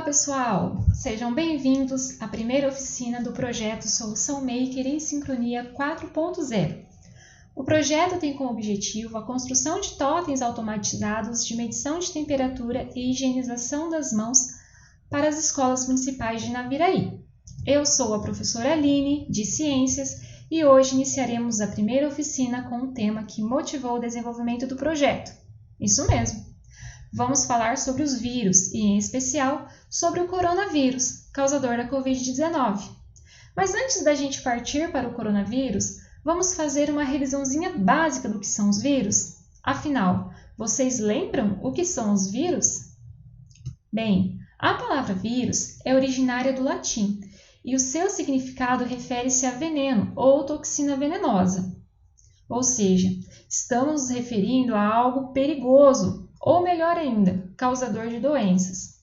pessoal! Sejam bem-vindos à primeira oficina do projeto Solução Maker em Sincronia 4.0. O projeto tem como objetivo a construção de totens automatizados de medição de temperatura e higienização das mãos para as escolas municipais de Naviraí. Eu sou a professora Aline, de Ciências, e hoje iniciaremos a primeira oficina com um tema que motivou o desenvolvimento do projeto. Isso mesmo! Vamos falar sobre os vírus e, em especial, sobre o coronavírus, causador da Covid-19. Mas antes da gente partir para o coronavírus, vamos fazer uma revisãozinha básica do que são os vírus. Afinal, vocês lembram o que são os vírus? Bem, a palavra vírus é originária do latim e o seu significado refere-se a veneno ou toxina venenosa. Ou seja, estamos nos referindo a algo perigoso, ou melhor ainda, causador de doenças.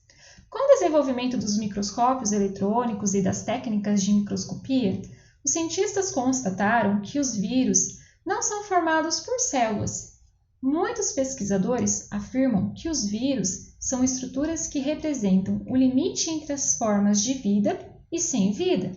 Com o desenvolvimento dos microscópios eletrônicos e das técnicas de microscopia, os cientistas constataram que os vírus não são formados por células. Muitos pesquisadores afirmam que os vírus são estruturas que representam o limite entre as formas de vida e sem vida.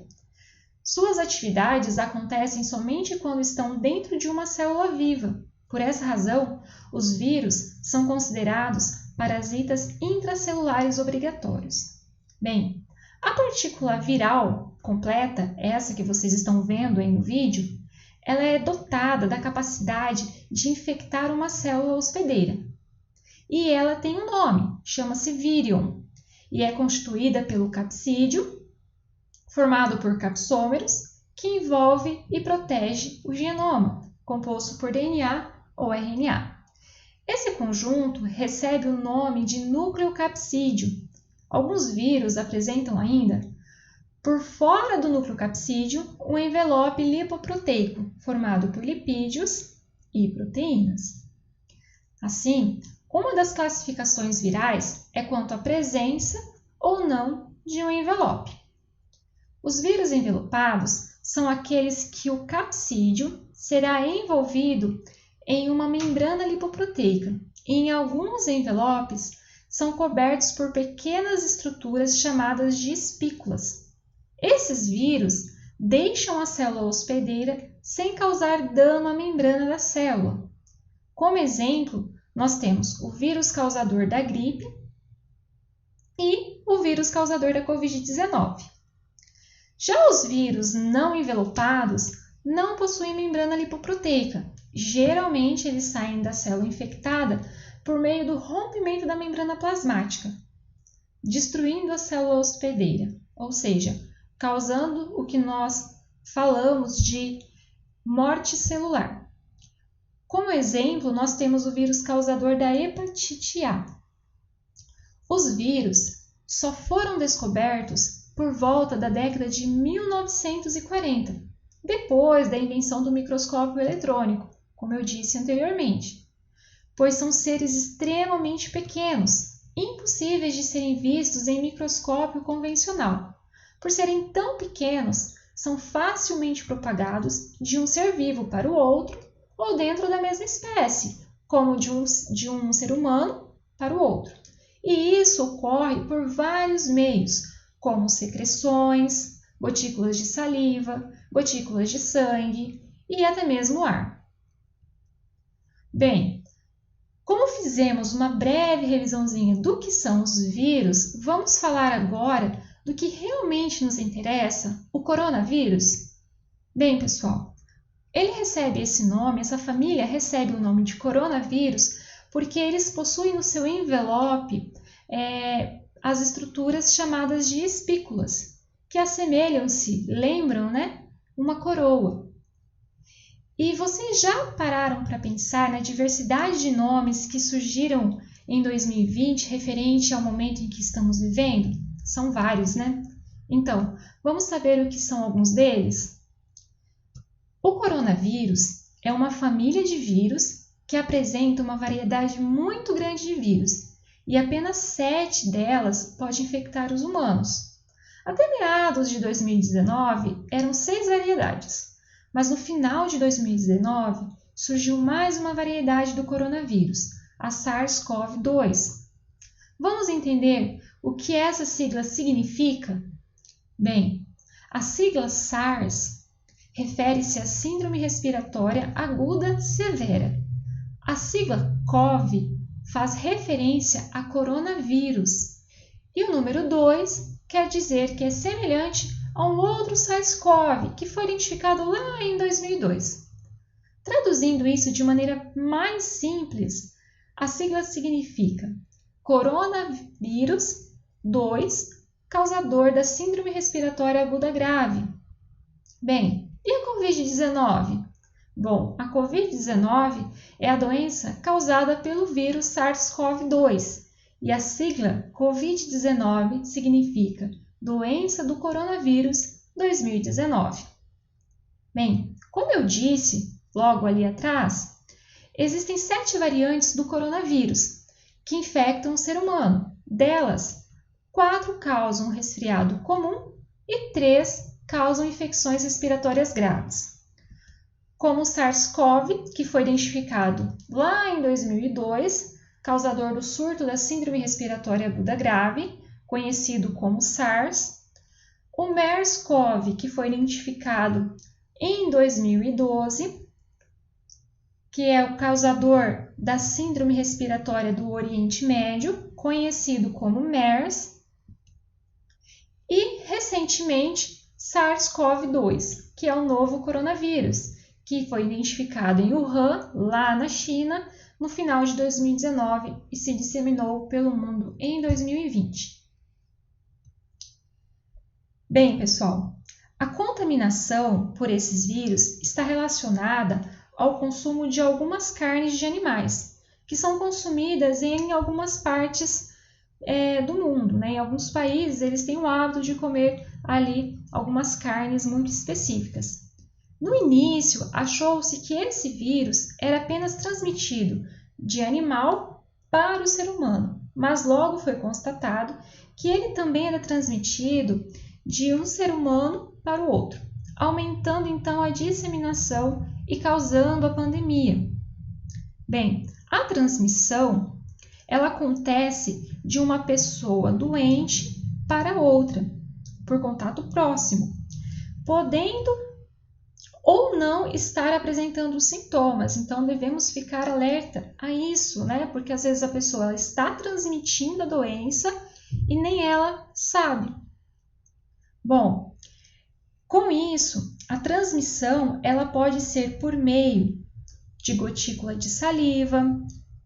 Suas atividades acontecem somente quando estão dentro de uma célula viva. Por essa razão, os vírus são considerados parasitas intracelulares obrigatórios. Bem, a partícula viral completa, essa que vocês estão vendo aí no vídeo, ela é dotada da capacidade de infectar uma célula hospedeira. E ela tem um nome, chama-se vírion, e é constituída pelo capsídeo, formado por capsômeros, que envolve e protege o genoma, composto por DNA ou RNA. Esse conjunto recebe o nome de nucleocapsídeo. Alguns vírus apresentam ainda, por fora do nucleocapsídeo, um envelope lipoproteico, formado por lipídios e proteínas. Assim, uma das classificações virais é quanto à presença ou não de um envelope. Os vírus envelopados são aqueles que o capsídeo será envolvido em uma membrana lipoproteica e em alguns envelopes são cobertos por pequenas estruturas chamadas de espículas. Esses vírus deixam a célula hospedeira sem causar dano à membrana da célula. Como exemplo, nós temos o vírus causador da gripe e o vírus causador da Covid-19. Já os vírus não envelopados não possuem membrana lipoproteica. Geralmente, eles saem da célula infectada por meio do rompimento da membrana plasmática, destruindo a célula hospedeira, ou seja, causando o que nós falamos de morte celular. Como exemplo, nós temos o vírus causador da hepatite A. Os vírus só foram descobertos por volta da década de 1940, depois da invenção do microscópio eletrônico, como eu disse anteriormente, pois são seres extremamente pequenos, impossíveis de serem vistos em microscópio convencional. Por serem tão pequenos, são facilmente propagados de um ser vivo para o outro ou dentro da mesma espécie, como de um ser humano para o outro. E isso ocorre por vários meios, como secreções, gotículas de saliva, gotículas de sangue e até mesmo ar. Bem, como fizemos uma breve revisãozinha do que são os vírus, vamos falar agora do que realmente nos interessa, o coronavírus. Bem, pessoal, ele recebe esse nome, essa família recebe o nome de coronavírus porque eles possuem no seu envelope as estruturas chamadas de espículas, que assemelham-se, lembram, né? Uma coroa. E vocês já pararam para pensar na diversidade de nomes que surgiram em 2020 referente ao momento em que estamos vivendo? São vários, né? Então, vamos saber o que são alguns deles? O coronavírus é uma família de vírus que apresenta uma variedade muito grande de vírus e apenas 7 delas podem infectar os humanos. Até meados de 2019, eram 6 variedades. Mas no final de 2019, surgiu mais uma variedade do coronavírus, a SARS-CoV-2. Vamos entender o que essa sigla significa? Bem, a sigla SARS refere-se à Síndrome Respiratória Aguda Severa. A sigla CoV faz referência a coronavírus. E o número 2 quer dizer que é semelhante a um outro SARS-CoV que foi identificado lá em 2002. Traduzindo isso de maneira mais simples, a sigla significa coronavírus 2, causador da síndrome respiratória aguda grave. Bem, e a Covid-19? Bom, a Covid-19 é a doença causada pelo vírus SARS-CoV-2 e a sigla Covid-19 significa doença do coronavírus 2019. Bem, como eu disse logo ali atrás, existem 7 variantes do coronavírus que infectam o ser humano. Delas, 4 causam resfriado comum e 3 causam infecções respiratórias graves. Como o SARS-CoV, que foi identificado lá em 2002, causador do surto da síndrome respiratória aguda grave, conhecido como SARS. O MERS-CoV, que foi identificado em 2012, que é o causador da síndrome respiratória do Oriente Médio, conhecido como MERS. E, recentemente, SARS-CoV-2, que é o novo coronavírus, que foi identificado em Wuhan, lá na China, no final de 2019 e se disseminou pelo mundo em 2020. Bem, pessoal, a contaminação por esses vírus está relacionada ao consumo de algumas carnes de animais, que são consumidas em algumas partes do mundo, né? Em alguns países, eles têm o hábito de comer ali algumas carnes muito específicas. No início, achou-se que esse vírus era apenas transmitido de animal para o ser humano, mas logo foi constatado que ele também era transmitido de um ser humano para o outro, aumentando então a disseminação e causando a pandemia. Bem, a transmissão ela acontece de uma pessoa doente para outra, por contato próximo, podendo ou não estar apresentando sintomas. Então, devemos ficar alerta a isso, né? Porque às vezes a pessoa está transmitindo a doença e nem ela sabe. Bom, com isso, a transmissão ela pode ser por meio de gotícula de saliva,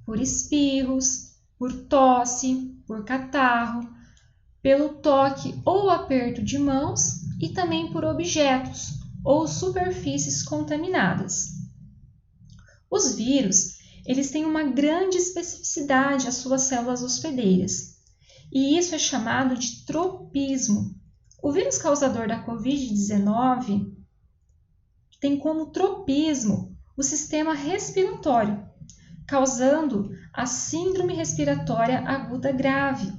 por espirros, por tosse, por catarro, pelo toque ou aperto de mãos e também por objetos ou superfícies contaminadas. Os vírus, eles têm uma grande especificidade às suas células hospedeiras, e isso é chamado de tropismo. O vírus causador da Covid-19 tem como tropismo o sistema respiratório, causando a síndrome respiratória aguda grave,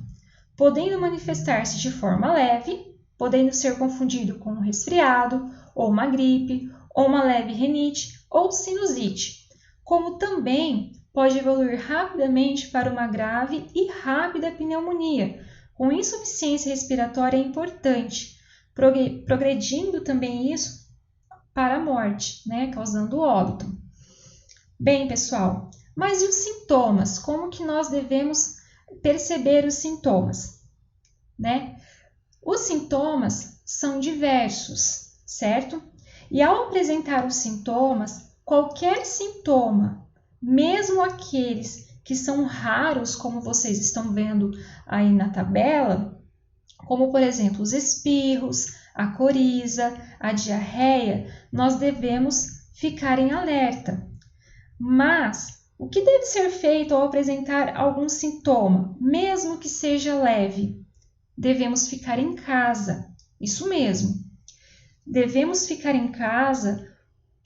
podendo manifestar-se de forma leve, podendo ser confundido com um resfriado, ou uma gripe, ou uma leve rinite ou sinusite, como também pode evoluir rapidamente para uma grave e rápida pneumonia, com insuficiência respiratória importante, progredindo também isso para a morte, né, causando óbito. Bem, pessoal, mas e os sintomas? Como que nós devemos perceber os sintomas, né? Os sintomas são diversos, certo? E ao apresentar os sintomas, qualquer sintoma, mesmo aqueles que são raros, como vocês estão vendo aí na tabela, como por exemplo os espirros, a coriza, a diarreia, nós devemos ficar em alerta. Mas o que deve ser feito ao apresentar algum sintoma, mesmo que seja leve? Devemos ficar em casa, isso mesmo. Devemos ficar em casa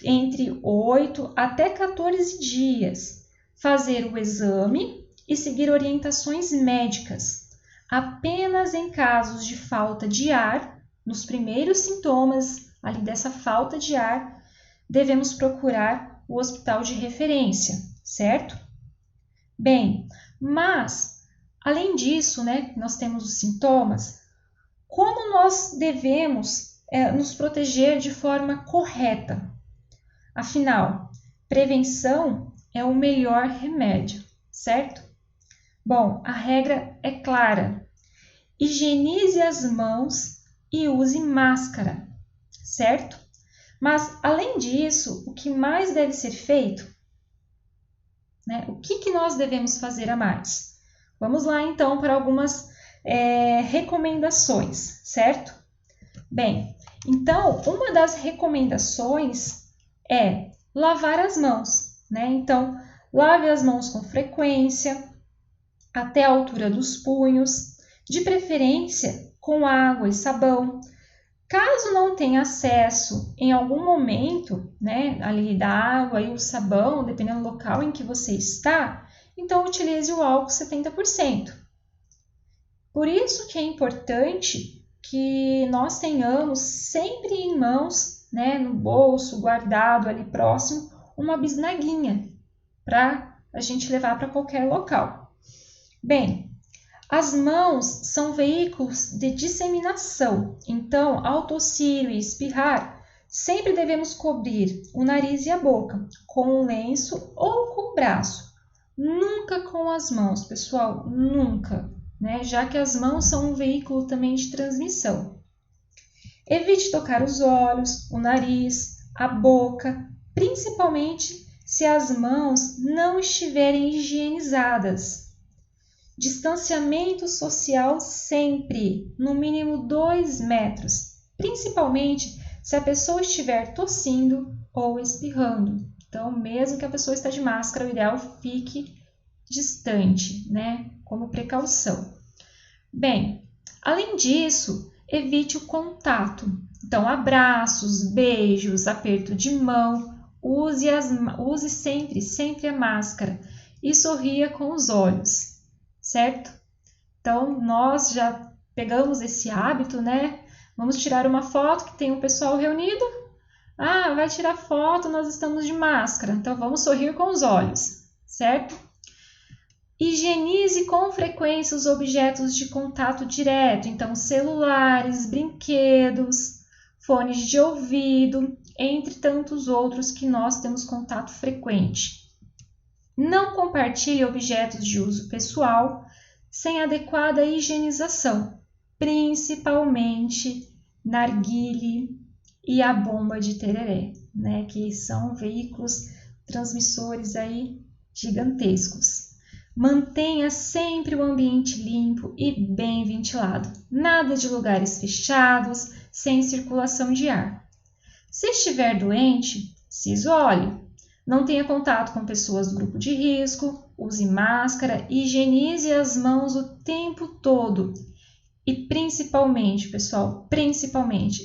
entre 8 até 14 dias, fazer o exame e seguir orientações médicas. Apenas em casos de falta de ar, nos primeiros sintomas ali dessa falta de ar, devemos procurar o hospital de referência, certo? Bem, mas Além disso, né, nós temos os sintomas. Como nós devemos nos proteger de forma correta? Afinal, prevenção é o melhor remédio, certo? Bom, a regra é clara. Higienize as mãos e use máscara, certo? Mas, além disso, o que mais deve ser feito? Né? O que nós devemos fazer a mais? Vamos lá, então, para algumas recomendações, certo? Bem, então, uma das recomendações é lavar as mãos, né? Então, lave as mãos com frequência, até a altura dos punhos, de preferência com água e sabão. Caso não tenha acesso em algum momento, né, ali da água e o sabão, dependendo do local em que você está, então utilize o álcool 70%. Por isso que é importante que nós tenhamos sempre em mãos, né, no bolso, guardado ali próximo, uma bisnaguinha para a gente levar para qualquer local. Bem, as mãos são veículos de disseminação, então, ao tossir e espirrar, sempre devemos cobrir o nariz e a boca com um lenço ou com o braço. Nunca com as mãos, pessoal, nunca, né? Já que as mãos são um veículo também de transmissão. Evite tocar os olhos, o nariz, a boca, principalmente se as mãos não estiverem higienizadas. Distanciamento social sempre, no mínimo 2 metros, principalmente se a pessoa estiver tossindo ou espirrando. Então, mesmo que a pessoa esteja de máscara, o ideal fique distante, né? Como precaução. Bem, além disso, evite o contato. Então, abraços, beijos, aperto de mão, use sempre a máscara e sorria com os olhos. Certo? Então, nós já pegamos esse hábito, né? Vamos tirar uma foto que tem um pessoal reunido. Ah, vai tirar foto, nós estamos de máscara. Então, vamos sorrir com os olhos, certo? Higienize com frequência os objetos de contato direto. Então, celulares, brinquedos, fones de ouvido, entre tantos outros que nós temos contato frequente. Não compartilhe objetos de uso pessoal sem adequada higienização, principalmente narguile e a bomba de tereré, né, que são veículos transmissores aí gigantescos. Mantenha sempre o ambiente limpo e bem ventilado, nada de lugares fechados, sem circulação de ar. Se estiver doente, se isole. Não tenha contato com pessoas do grupo de risco, use máscara, higienize as mãos o tempo todo. E principalmente, pessoal,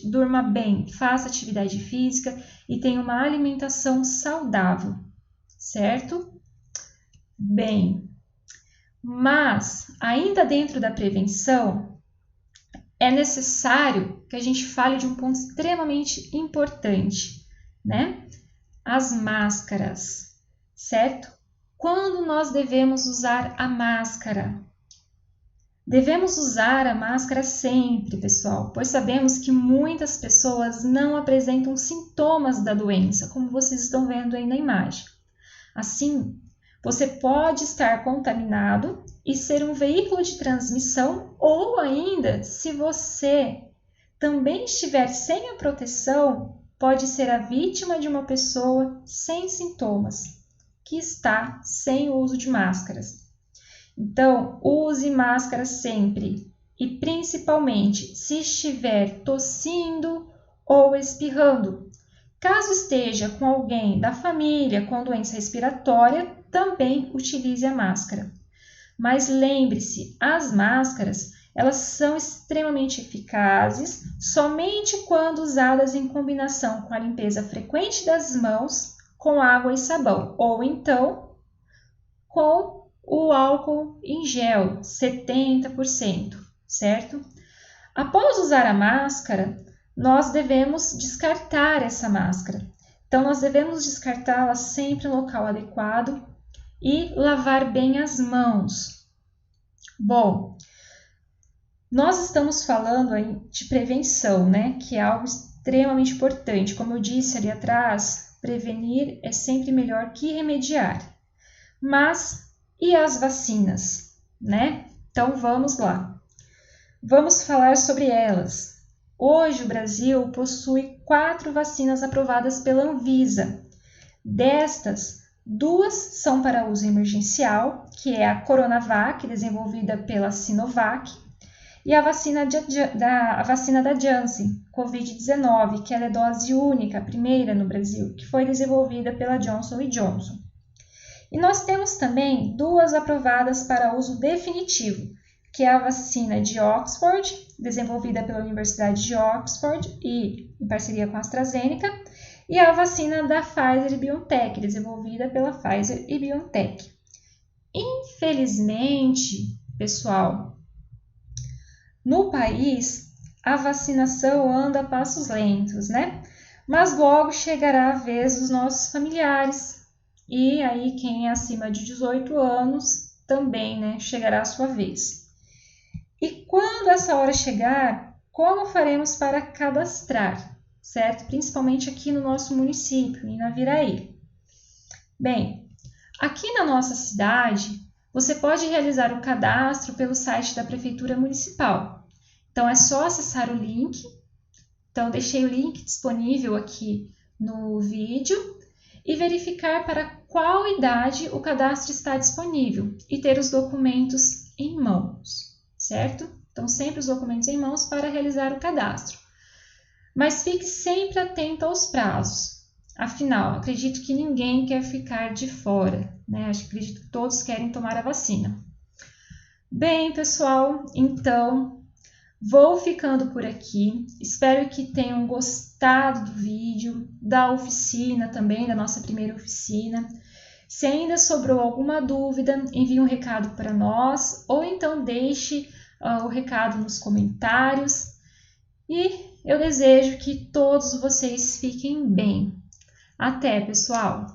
durma bem, faça atividade física e tenha uma alimentação saudável, certo? Bem, mas ainda dentro da prevenção, é necessário que a gente fale de um ponto extremamente importante, né? As máscaras, certo? Quando nós devemos usar a máscara? Devemos usar a máscara sempre, pessoal, pois sabemos que muitas pessoas não apresentam sintomas da doença, como vocês estão vendo aí na imagem. Assim, você pode estar contaminado e ser um veículo de transmissão, ou ainda, se você também estiver sem a proteção, pode ser a vítima de uma pessoa sem sintomas, que está sem o uso de máscaras. Então, use máscara sempre e principalmente se estiver tossindo ou espirrando. Caso esteja com alguém da família com doença respiratória, também utilize a máscara. Mas lembre-se, as máscaras elas são extremamente eficazes somente quando usadas em combinação com a limpeza frequente das mãos com água e sabão, ou então com o álcool em gel, 70%, certo? Após usar a máscara, nós devemos descartar essa máscara. Então, nós devemos descartá-la sempre em local adequado e lavar bem as mãos. Bom, nós estamos falando aí de prevenção, né? Que é algo extremamente importante. Como eu disse ali atrás, prevenir é sempre melhor que remediar. Mas e as vacinas, né? Então vamos lá. Vamos falar sobre elas. Hoje o Brasil possui 4 vacinas aprovadas pela Anvisa. Destas, 2 são para uso emergencial, que é a Coronavac, desenvolvida pela Sinovac, e a vacina da Janssen, Covid-19, que é dose única, a primeira no Brasil, que foi desenvolvida pela Johnson & Johnson. E nós temos também 2 aprovadas para uso definitivo, que é a vacina de Oxford, desenvolvida pela Universidade de Oxford e em parceria com a AstraZeneca, e a vacina da Pfizer e BioNTech, desenvolvida pela Pfizer e BioNTech. Infelizmente, pessoal, no país a vacinação anda a passos lentos, né? Mas logo chegará a vez dos nossos familiares. E aí quem é acima de 18 anos também, né, chegará a sua vez. E quando essa hora chegar, como faremos para cadastrar, certo? Principalmente aqui no nosso município, em Naviraí. Bem, aqui na nossa cidade, você pode realizar o cadastro pelo site da Prefeitura Municipal. Então, é só acessar o link. Então, deixei o link disponível aqui no vídeo e verificar para qual idade o cadastro está disponível e ter os documentos em mãos, certo? Então, sempre os documentos em mãos para realizar o cadastro. Mas fique sempre atento aos prazos. Afinal, acredito que ninguém quer ficar de fora, né? Acredito que todos querem tomar a vacina. Bem, pessoal, então vou ficando por aqui. Espero que tenham gostado do vídeo, da oficina também, da nossa primeira oficina. Se ainda sobrou alguma dúvida, envie um recado para nós ou então deixe o recado nos comentários. E eu desejo que todos vocês fiquem bem. Até, pessoal!